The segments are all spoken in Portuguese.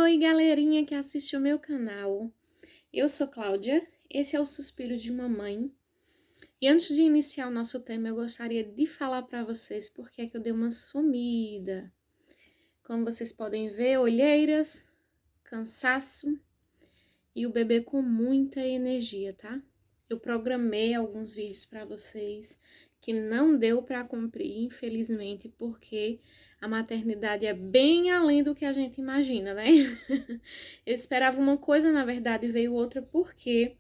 Oi, galerinha que assiste o meu canal. Eu sou Cláudia, esse é o Suspiro de uma Mãe. E antes de iniciar o nosso tema, eu gostaria de falar para vocês porque é que eu dei uma sumida. Como vocês podem ver, olheiras, cansaço e o bebê com muita energia, tá? Eu programei alguns vídeos para vocês que não deu para cumprir, infelizmente, porque a maternidade é bem além do que a gente imagina, né? Eu esperava uma coisa, na verdade, veio outra, porque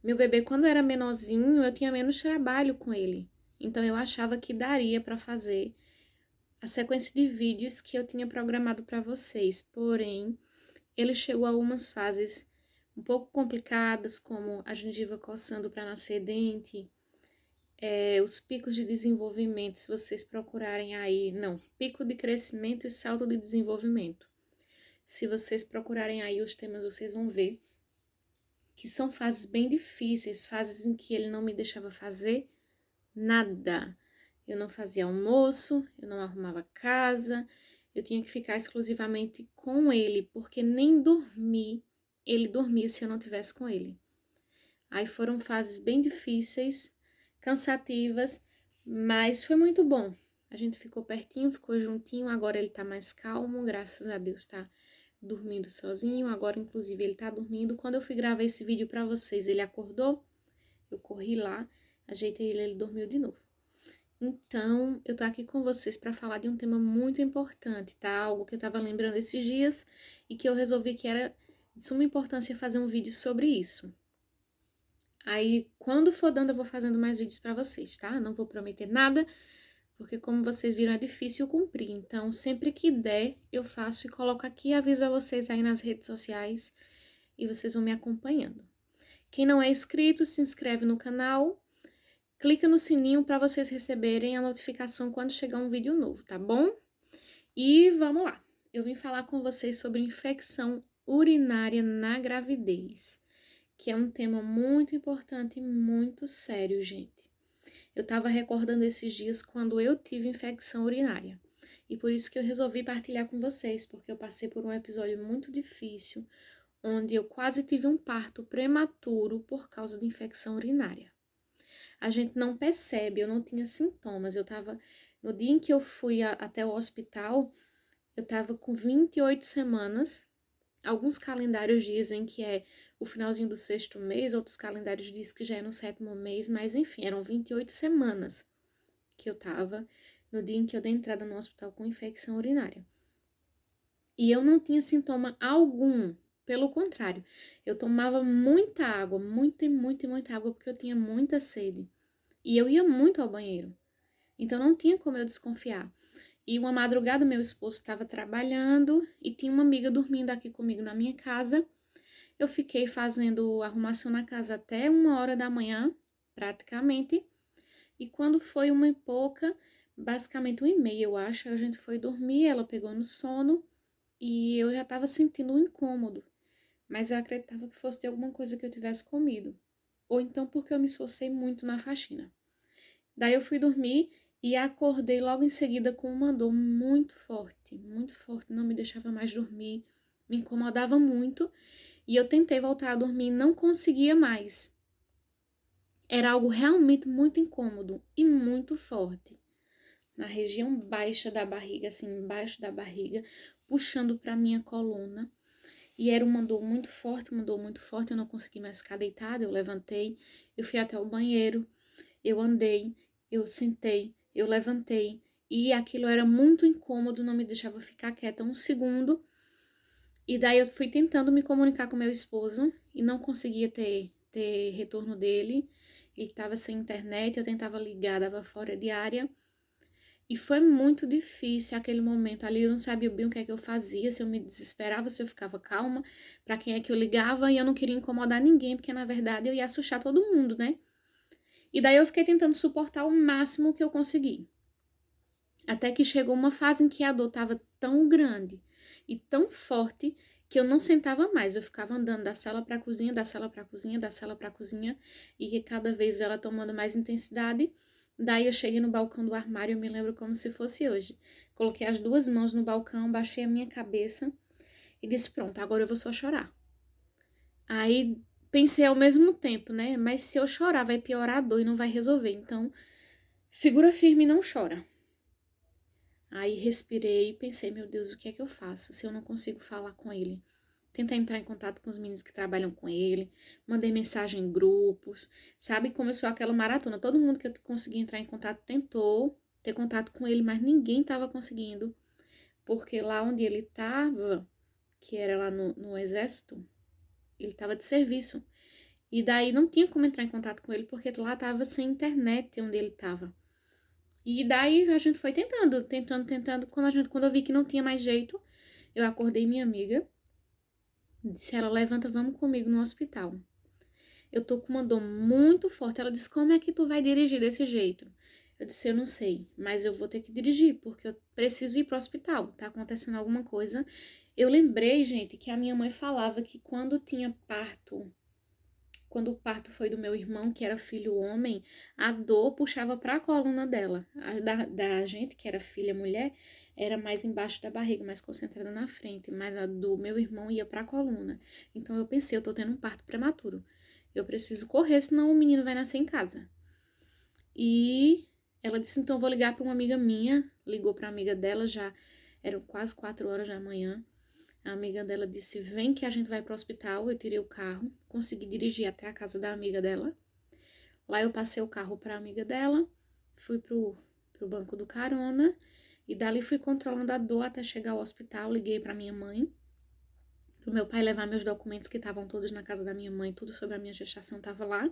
meu bebê, quando era menorzinho, eu tinha menos trabalho com ele. Então, eu achava que daria para fazer a sequência de vídeos que eu tinha programado para vocês. Porém, ele chegou a algumas fases um pouco complicadas, como a gengiva coçando para nascer dente, os picos de desenvolvimento, se vocês procurarem aí, não, pico de crescimento e salto de desenvolvimento. Se vocês procurarem aí os temas, vocês vão ver que são fases bem difíceis, fases em que ele não me deixava fazer nada. Eu não fazia almoço, eu não arrumava casa, eu tinha que ficar exclusivamente com ele, porque nem dormir ele dormia se eu não tivesse com ele. Aí foram fases bem difíceis, cansativas, mas foi muito bom. A gente ficou pertinho, ficou juntinho, agora ele tá mais calmo, graças a Deus, tá dormindo sozinho. Agora, inclusive, ele tá dormindo. Quando eu fui gravar esse vídeo pra vocês, ele acordou, eu corri lá, ajeitei ele dormiu de novo. Então, eu tô aqui com vocês para falar de um tema muito importante, tá? Algo que eu tava lembrando esses dias e que eu resolvi que era de suma importância fazer um vídeo sobre isso. Aí, quando for dando, eu vou fazendo mais vídeos para vocês, tá? Não vou prometer nada, porque como vocês viram, é difícil cumprir. Então, sempre que der, eu faço e coloco aqui e aviso a vocês aí nas redes sociais e vocês vão me acompanhando. Quem não é inscrito, se inscreve no canal, clica no sininho para vocês receberem a notificação quando chegar um vídeo novo, tá bom? E vamos lá. Eu vim falar com vocês sobre infecção urinária na gravidez, que é um tema muito importante e muito sério, gente. Eu tava recordando esses dias quando eu tive infecção urinária. E por isso que eu resolvi partilhar com vocês, porque eu passei por um episódio muito difícil, onde eu quase tive um parto prematuro por causa de infecção urinária. A gente não percebe, eu não tinha sintomas, no dia em que eu fui até o hospital, eu tava com 28 semanas, alguns calendários dizem que é o finalzinho do 6º mês, outros calendários dizem que já é no 7º mês, mas enfim, eram 28 semanas que eu tava no dia em que eu dei entrada no hospital com infecção urinária. E eu não tinha sintoma algum, pelo contrário, eu tomava muita água, muita água, porque eu tinha muita sede. E eu ia muito ao banheiro, então não tinha como eu desconfiar. E uma madrugada meu esposo estava trabalhando e tinha uma amiga dormindo aqui comigo na minha casa. Eu fiquei fazendo arrumação na casa até 1h da manhã, praticamente. E quando foi 1h e pouca, basicamente 1h30, eu acho, a gente foi dormir, ela pegou no sono e eu já estava sentindo um incômodo. Mas eu acreditava que fosse de alguma coisa que eu tivesse comido. Ou então porque eu me esforcei muito na faxina. Daí eu fui dormir e acordei logo em seguida com uma dor muito forte, não me deixava mais dormir, me incomodava muito e eu tentei voltar a dormir e não conseguia mais. Era algo realmente muito incômodo e muito forte. Na região baixa da barriga, assim, embaixo da barriga, puxando para minha coluna. E era uma dor muito forte, eu não consegui mais ficar deitada, eu levantei, eu fui até o banheiro, eu andei, eu sentei, eu levantei e aquilo era muito incômodo, não me deixava ficar quieta um segundo. E daí eu fui tentando me comunicar com meu esposo e não conseguia ter retorno dele. Ele estava sem internet, eu tentava ligar, dava fora de área. E foi muito difícil aquele momento ali, eu não sabia bem o que é que eu fazia, se eu me desesperava, se eu ficava calma, para quem é que eu ligava, e eu não queria incomodar ninguém, porque na verdade eu ia assustar todo mundo, né? E daí eu fiquei tentando suportar o máximo que eu consegui. Até que chegou uma fase em que a dor estava tão grande e tão forte que eu não sentava mais. Eu ficava andando da sala para a cozinha, da sala para a cozinha, da sala para a cozinha, e cada vez ela tomando mais intensidade. Daí eu cheguei no balcão do armário, eu me lembro como se fosse hoje. Coloquei as duas mãos no balcão, baixei a minha cabeça. e disse, pronto, agora eu vou só chorar. Aí pensei ao mesmo tempo, né? Mas se eu chorar vai piorar a dor e não vai resolver. Então, segura firme e não chora. Aí respirei e pensei, meu Deus, o que é que eu faço se eu não consigo falar com ele? Tentei entrar em contato com os meninos que trabalham com ele, mandei mensagem em grupos, sabe? Começou aquela maratona. Todo mundo que eu consegui entrar em contato tentou ter contato com ele, mas ninguém estava conseguindo. Porque lá onde ele estava, que era lá no exército, ele estava de serviço. E daí não tinha como entrar em contato com ele, porque lá estava sem internet onde ele estava. E daí a gente foi tentando. Quando eu vi que não tinha mais jeito, eu acordei minha amiga, disse ela, levanta, vamos comigo no hospital. Eu tô com uma dor muito forte. Ela disse, como é que tu vai dirigir desse jeito? Eu disse, eu não sei, mas eu vou ter que dirigir, porque eu preciso ir pro hospital, tá acontecendo alguma coisa. Eu lembrei, gente, que a minha mãe falava que quando tinha parto, quando o parto foi do meu irmão, que era filho homem, a dor puxava para a coluna dela. A da gente, que era filha mulher, era mais embaixo da barriga, mais concentrada na frente. Mas a do meu irmão ia para a coluna. Então eu pensei, eu tô tendo um parto prematuro. Eu preciso correr, senão o menino vai nascer em casa. E ela disse, então eu vou ligar para uma amiga minha. Ligou para amiga dela, já eram quase 4 horas da manhã. A amiga dela disse, vem que a gente vai pro hospital. Eu tirei o carro, consegui dirigir até a casa da amiga dela. Lá eu passei o carro pra amiga dela, fui pro banco do carona e dali fui controlando a dor até chegar ao hospital. Liguei pra minha mãe, pro meu pai levar meus documentos que estavam todos na casa da minha mãe, tudo sobre a minha gestação tava lá.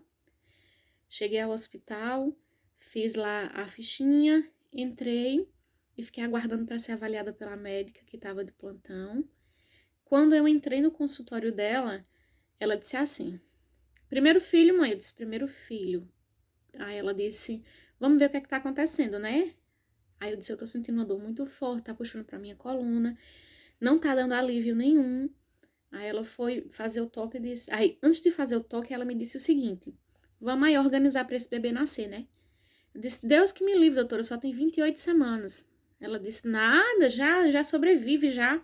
Cheguei ao hospital, fiz lá a fichinha, entrei e fiquei aguardando para ser avaliada pela médica que estava de plantão. Quando eu entrei no consultório dela, ela disse assim, primeiro filho, mãe? Eu disse, primeiro filho. Aí ela disse, vamos ver o que é que tá acontecendo, né? Aí eu disse, eu tô sentindo uma dor muito forte, tá puxando pra minha coluna, não tá dando alívio nenhum. Aí ela foi fazer o toque e disse, aí antes de fazer o toque, ela me disse o seguinte, vamos aí organizar pra esse bebê nascer, né? Eu disse, Deus que me livre, doutora, só tem 28 semanas. Ela disse, nada, já sobrevive já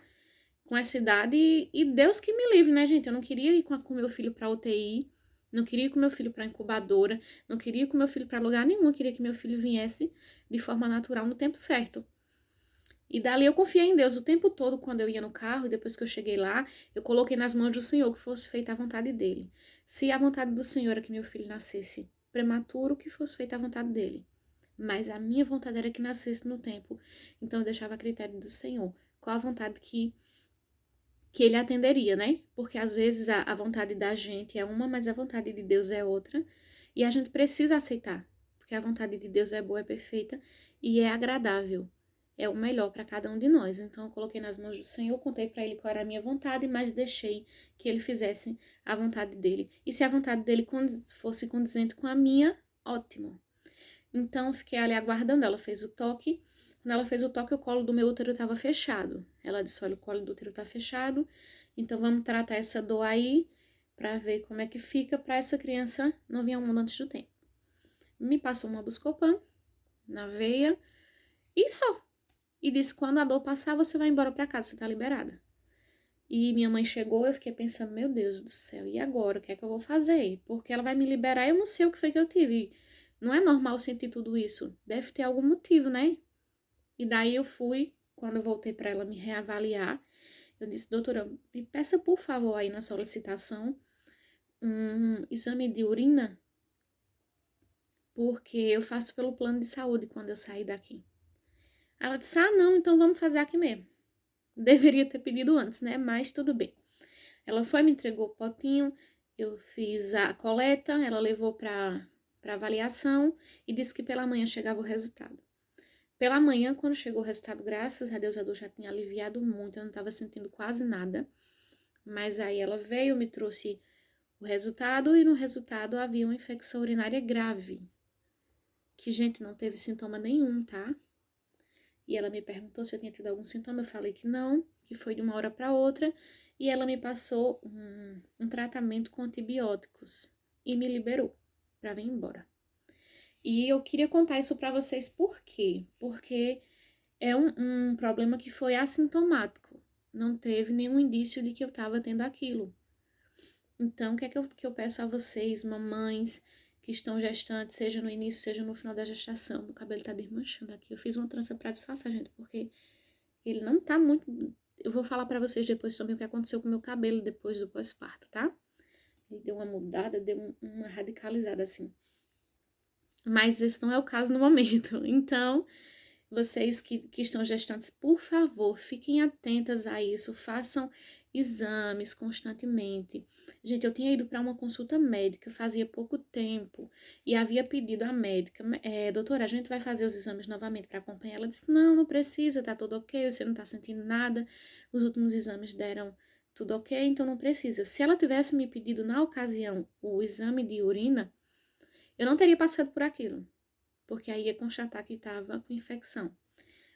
com essa idade e Deus que me livre, né, gente? Eu não queria ir com meu filho pra UTI, não queria ir com meu filho pra incubadora, não queria ir com meu filho pra lugar nenhum, eu queria que meu filho viesse de forma natural no tempo certo. E dali eu confiei em Deus o tempo todo quando eu ia no carro, e depois que eu cheguei lá, eu coloquei nas mãos do Senhor que fosse feita a vontade dele. Se a vontade do Senhor era que meu filho nascesse prematuro, que fosse feita a vontade dele. Mas a minha vontade era que nascesse no tempo, então eu deixava a critério do Senhor. Qual a vontade que ele atenderia, né? Porque às vezes a vontade da gente é uma, mas a vontade de Deus é outra. E a gente precisa aceitar, porque a vontade de Deus é boa, é perfeita e é agradável. É o melhor para cada um de nós. Então eu coloquei nas mãos do Senhor, contei para ele qual era a minha vontade, mas deixei que ele fizesse a vontade dele. E se a vontade dele fosse condizente com a minha, ótimo. Então fiquei ali aguardando, ela fez o toque. Quando ela fez o toque, o colo do meu útero estava fechado. Ela disse, olha, o colo do útero está fechado, então vamos tratar essa dor aí para ver como é que fica para essa criança não vir ao mundo antes do tempo. Me passou uma Buscopan na veia e só. E disse, quando a dor passar, você vai embora para casa, você tá liberada. E minha mãe chegou, eu fiquei pensando, meu Deus do céu, e agora? O que é que eu vou fazer? Porque ela vai me liberar, eu não sei o que foi que eu tive. Não é normal sentir tudo isso. Deve ter algum motivo, né? E daí eu fui, quando eu voltei para ela me reavaliar, eu disse, doutora, me peça por favor aí na solicitação um exame de urina, porque eu faço pelo plano de saúde quando eu sair daqui. Ela disse, ah não, então vamos fazer aqui mesmo. Deveria ter pedido antes, né? Mas tudo bem. Ela foi, me entregou o potinho, eu fiz a coleta, ela levou para avaliação e disse que pela manhã chegava o resultado. Pela manhã, quando chegou o resultado, graças a Deus, a dor já tinha aliviado muito, eu não estava sentindo quase nada. Mas aí ela veio, me trouxe o resultado e no resultado havia uma infecção urinária grave. Que, gente, não teve sintoma nenhum, tá? E ela me perguntou se eu tinha tido algum sintoma, eu falei que não, que foi de uma hora para outra. E ela me passou um tratamento com antibióticos e me liberou para vir embora. E eu queria contar isso para vocês por quê? Porque é um problema que foi assintomático. não teve nenhum indício de que eu estava tendo aquilo. Então, o que é que eu peço a vocês, mamães que estão gestantes, seja no início, seja no final da gestação? Meu cabelo tá desmanchando aqui. Eu fiz uma trança pra disfarçar, gente, porque ele não tá muito... Eu vou falar pra vocês depois também o que aconteceu com o meu cabelo depois do pós-parto, tá? Ele deu uma mudada, deu uma radicalizada, assim. Mas esse não é o caso no momento. Então, vocês que estão gestantes, por favor, fiquem atentas a isso, façam exames constantemente. Gente, eu tinha ido para uma consulta médica fazia pouco tempo e havia pedido à médica, doutora, a gente vai fazer os exames novamente para acompanhar. Ela disse, não, não precisa, tá tudo ok, você não tá sentindo nada, os últimos exames deram tudo ok, então não precisa. Se ela tivesse me pedido na ocasião o exame de urina, eu não teria passado por aquilo, porque aí ia constatar que estava com infecção.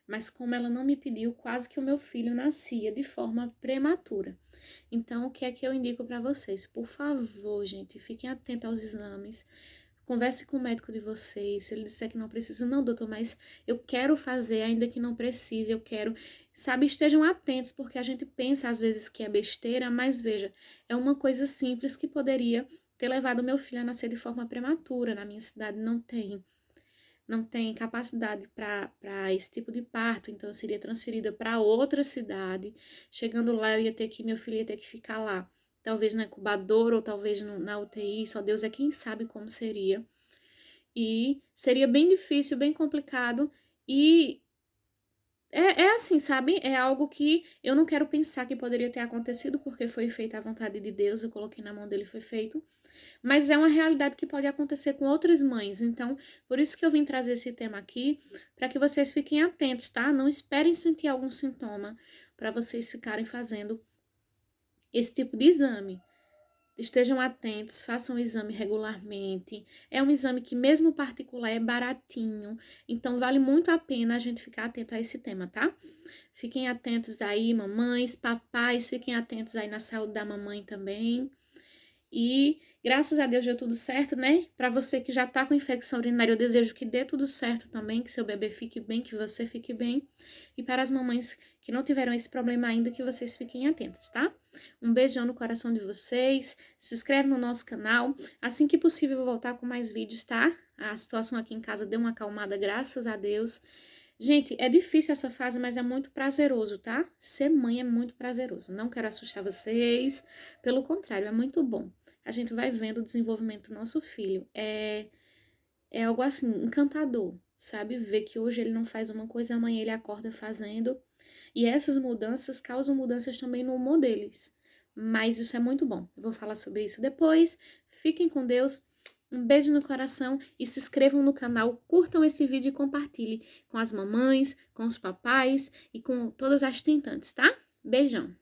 Mas como ela não me pediu, quase que o meu filho nascia de forma prematura. Então, o que é que eu indico para vocês? Por favor, gente, fiquem atentos aos exames. Converse com o médico de vocês. Se ele disser que não precisa, não, doutor, mas eu quero fazer, ainda que não precise, eu quero. Sabe, estejam atentos, porque a gente pensa às vezes que é besteira, mas veja, é uma coisa simples que poderia ter levado meu filho a nascer de forma prematura. Na minha cidade não tem capacidade para esse tipo de parto, então eu seria transferida para outra cidade. Chegando lá, meu filho ia ter que ficar lá, talvez na incubadora ou talvez na UTI, só Deus é quem sabe como seria. E seria bem difícil, bem complicado, e é assim, sabe? É algo que eu não quero pensar que poderia ter acontecido, porque foi feita à vontade de Deus, eu coloquei na mão dele, foi feito. Mas é uma realidade que pode acontecer com outras mães. Então, por isso que eu vim trazer esse tema aqui, para que vocês fiquem atentos, tá? Não esperem sentir algum sintoma para vocês ficarem fazendo esse tipo de exame. Estejam atentos, façam o exame regularmente. É um exame que, mesmo particular, é baratinho. Então, vale muito a pena a gente ficar atento a esse tema, tá? Fiquem atentos aí, mamães, papais, fiquem atentos aí na saúde da mamãe também. E graças a Deus deu tudo certo, né? Para você que já tá com infecção urinária, eu desejo que dê tudo certo também, que seu bebê fique bem, que você fique bem. E para as mamães que não tiveram esse problema ainda, que vocês fiquem atentas, tá? Um beijão no coração de vocês. Se inscreve no nosso canal. Assim que possível, eu vou voltar com mais vídeos, tá? A situação aqui em casa deu uma acalmada, graças a Deus. Gente, é difícil essa fase, mas é muito prazeroso, tá? Ser mãe é muito prazeroso. Não quero assustar vocês, pelo contrário, é muito bom. A gente vai vendo o desenvolvimento do nosso filho. É algo assim, encantador, sabe? Ver que hoje ele não faz uma coisa, amanhã ele acorda fazendo. E essas mudanças causam mudanças também no humor deles. Mas isso é muito bom. Eu vou falar sobre isso depois. Fiquem com Deus. Um beijo no coração e se inscrevam no canal, curtam esse vídeo e compartilhem com as mamães, com os papais e com todas as tentantes, tá? Beijão!